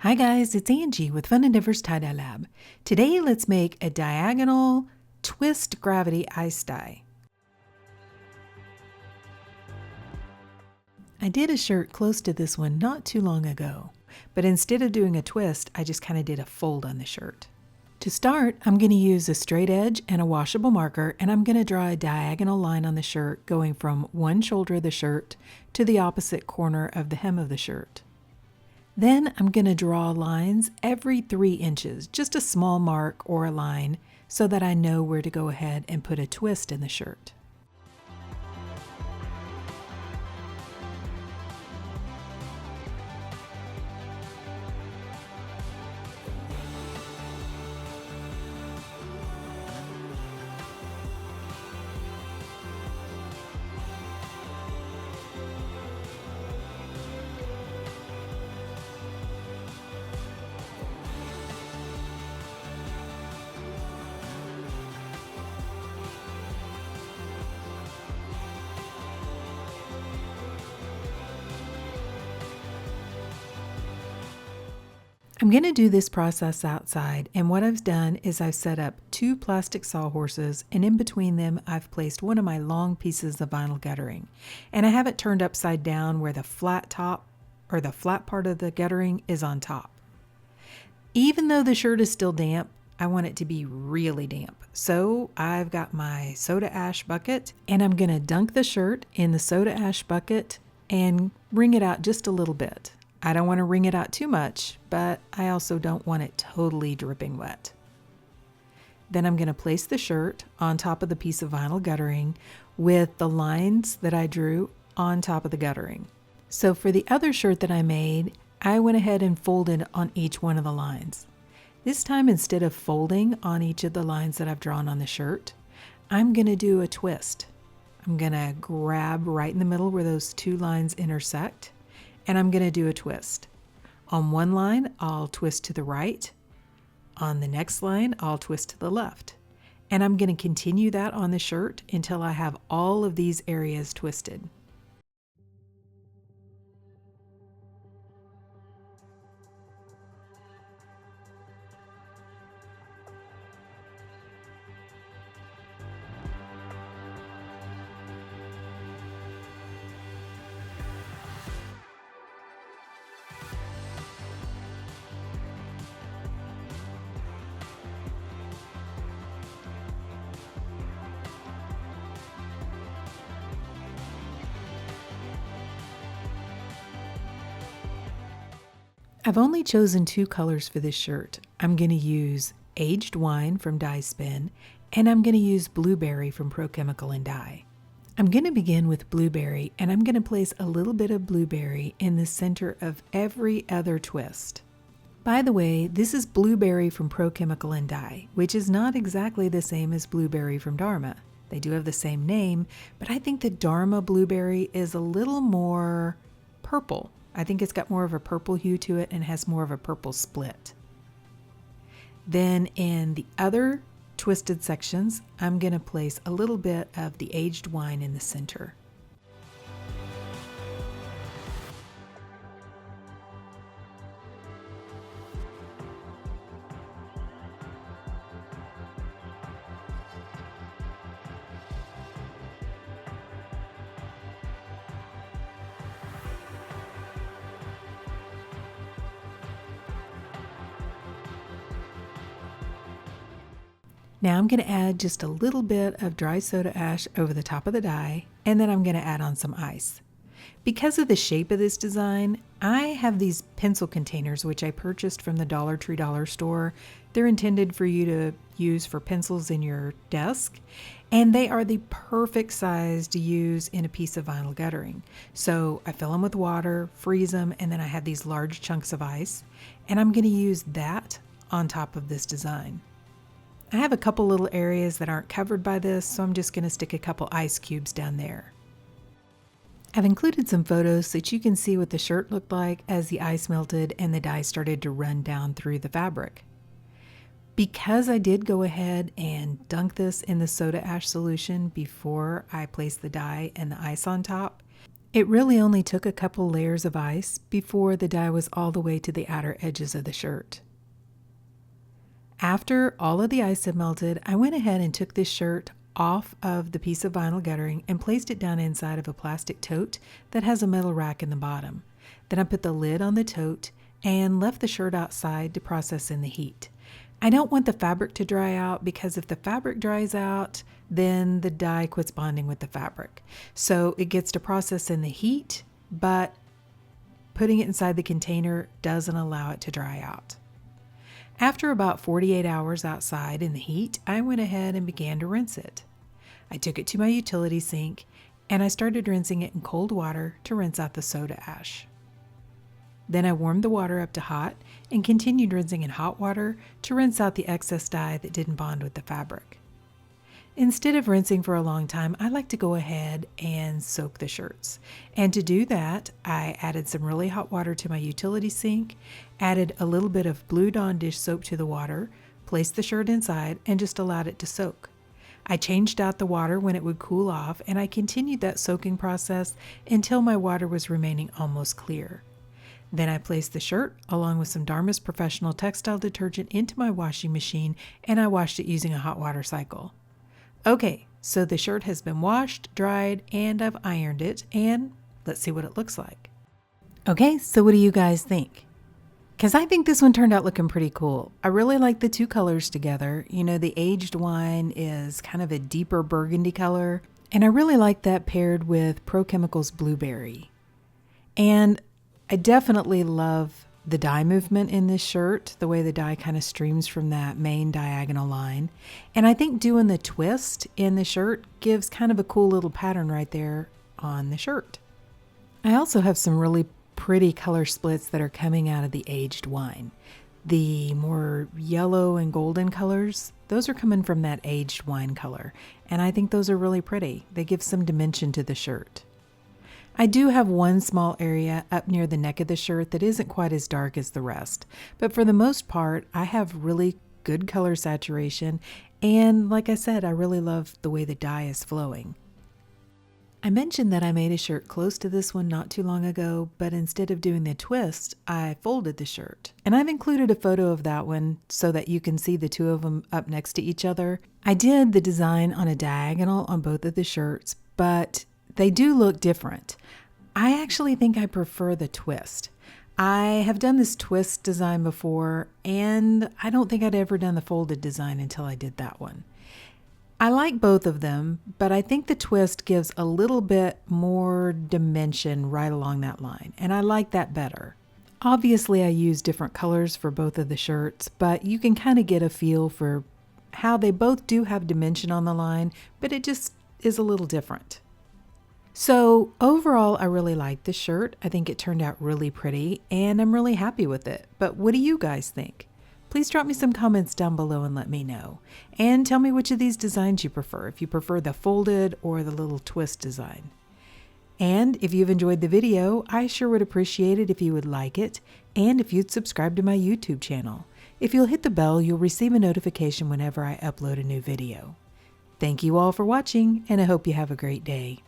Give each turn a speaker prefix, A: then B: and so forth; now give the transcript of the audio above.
A: Hi guys, it's Angie with Fun Endeavors Tie-Dye Lab. Today let's make a diagonal twist gravity ice dye. I did a shirt close to this one not too long ago, but instead of doing a twist, I just kind of did a fold on the shirt. To start, I'm going to use a straight edge and a washable marker, and I'm going to draw a diagonal line on the shirt going from one shoulder of the shirt to the opposite corner of the hem of the shirt. Then I'm going to draw lines every 3 inches, just a small mark or a line, so that I know where to go ahead and put a twist in the shirt. I'm going to do this process outside, and what I've done is I've set up 2 plastic sawhorses, and in between them I've placed one of my long pieces of vinyl guttering, and I have it turned upside down where the flat top or the flat part of the guttering is on top. Even though the shirt is still damp, I want it to be really damp. So I've got my soda ash bucket, and I'm going to dunk the shirt in the soda ash bucket and wring it out just a little bit. I don't want to wring it out too much, but I also don't want it totally dripping wet. Then I'm going to place the shirt on top of the piece of vinyl guttering with the lines that I drew on top of the guttering. So for the other shirt that I made, I went ahead and folded on each one of the lines. This time, instead of folding on each of the lines that I've drawn on the shirt, I'm going to do a twist. I'm going to grab right in the middle where those 2 lines intersect, and I'm going to do a twist. On one line, I'll twist to the right. On the next line, I'll twist to the left. And I'm going to continue that on the shirt until I have all of these areas twisted. I've only chosen 2 colors for this shirt. I'm going to use Aged Wine from Dye Spin, and I'm going to use Blueberry from Pro Chemical and Dye. I'm going to begin with Blueberry, and I'm going to place a little bit of Blueberry in the center of every other twist. By the way, this is Blueberry from Pro Chemical and Dye, which is not exactly the same as Blueberry from Dharma. They do have the same name, but I think the Dharma Blueberry is a little more purple. I think it's got more of a purple hue to it and has more of a purple split. Then in the other twisted sections, I'm going to place a little bit of the aged wine in the center. Now I'm going to add just a little bit of dry soda ash over the top of the dye, and then I'm going to add on some ice. Because of the shape of this design, I have these pencil containers which I purchased from the Dollar Tree dollar store. They're intended for you to use for pencils in your desk, and they are the perfect size to use in a piece of vinyl guttering. So I fill them with water, freeze them, and then I have these large chunks of ice, and I'm going to use that on top of this design. I have a couple little areas that aren't covered by this, so I'm just going to stick a couple ice cubes down there. I've included some photos so that you can see what the shirt looked like as the ice melted and the dye started to run down through the fabric. Because I did go ahead and dunk this in the soda ash solution before I placed the dye and the ice on top, It really only took a couple layers of ice before the dye was all the way to the outer edges of the shirt. After all of the ice had melted, I went ahead and took this shirt off of the piece of vinyl guttering and placed it down inside of a plastic tote that has a metal rack in the bottom. Then I put the lid on the tote and left the shirt outside to process in the heat. I don't want the fabric to dry out because if the fabric dries out, then the dye quits bonding with the fabric. So it gets to process in the heat, but putting it inside the container doesn't allow it to dry out. After about 48 hours outside in the heat, I went ahead and began to rinse it. I took it to my utility sink and I started rinsing it in cold water to rinse out the soda ash. Then I warmed the water up to hot and continued rinsing in hot water to rinse out the excess dye that didn't bond with the fabric. Instead of rinsing for a long time, I like to go ahead and soak the shirts. And to do that, I added some really hot water to my utility sink, added a little bit of Blue Dawn dish soap to the water, placed the shirt inside, and just allowed it to soak. I changed out the water when it would cool off, and I continued that soaking process until my water was remaining almost clear. Then I placed the shirt along with some Dharma's Professional Textile Detergent into my washing machine, and I washed it using a hot water cycle. Okay, so the shirt has been washed, dried, and I've ironed it, and let's see what it looks like. Okay, so what do you guys think? Because I think this one turned out looking pretty cool. I really like the two colors together. You know, the aged wine is kind of a deeper burgundy color, and I really like that paired with Pro Chemicals Blueberry. And I definitely love the dye movement in this shirt, the way the dye kind of streams from that main diagonal line. And I think doing the twist in the shirt gives kind of a cool little pattern right there on the shirt. I also have some really pretty color splits that are coming out of the aged wine. The more yellow and golden colors, those are coming from that aged wine color. And I think those are really pretty. They give some dimension to the shirt. I do have one small area up near the neck of the shirt that isn't quite as dark as the rest, but for the most part, I have really good color saturation, and like I said, I really love the way the dye is flowing. I mentioned that I made a shirt close to this one not too long ago, but instead of doing the twist, I folded the shirt. And I've included a photo of that one so that you can see the two of them up next to each other. I did the design on a diagonal on both of the shirts, but they do look different. I actually think I prefer the twist. I have done this twist design before, and I don't think I'd ever done the folded design until I did that one. I like both of them, but I think the twist gives a little bit more dimension right along that line, and I like that better. Obviously, I use different colors for both of the shirts, but you can kind of get a feel for how they both do have dimension on the line, but it just is a little different. So overall, I really like this shirt. I think it turned out really pretty and I'm really happy with it. But what do you guys think? Please drop me some comments down below and let me know. And tell me which of these designs you prefer, if you prefer the folded or the little twist design. And if you've enjoyed the video, I sure would appreciate it if you would like it and if you'd subscribe to my YouTube channel. If you'll hit the bell, you'll receive a notification whenever I upload a new video. Thank you all for watching, and I hope you have a great day.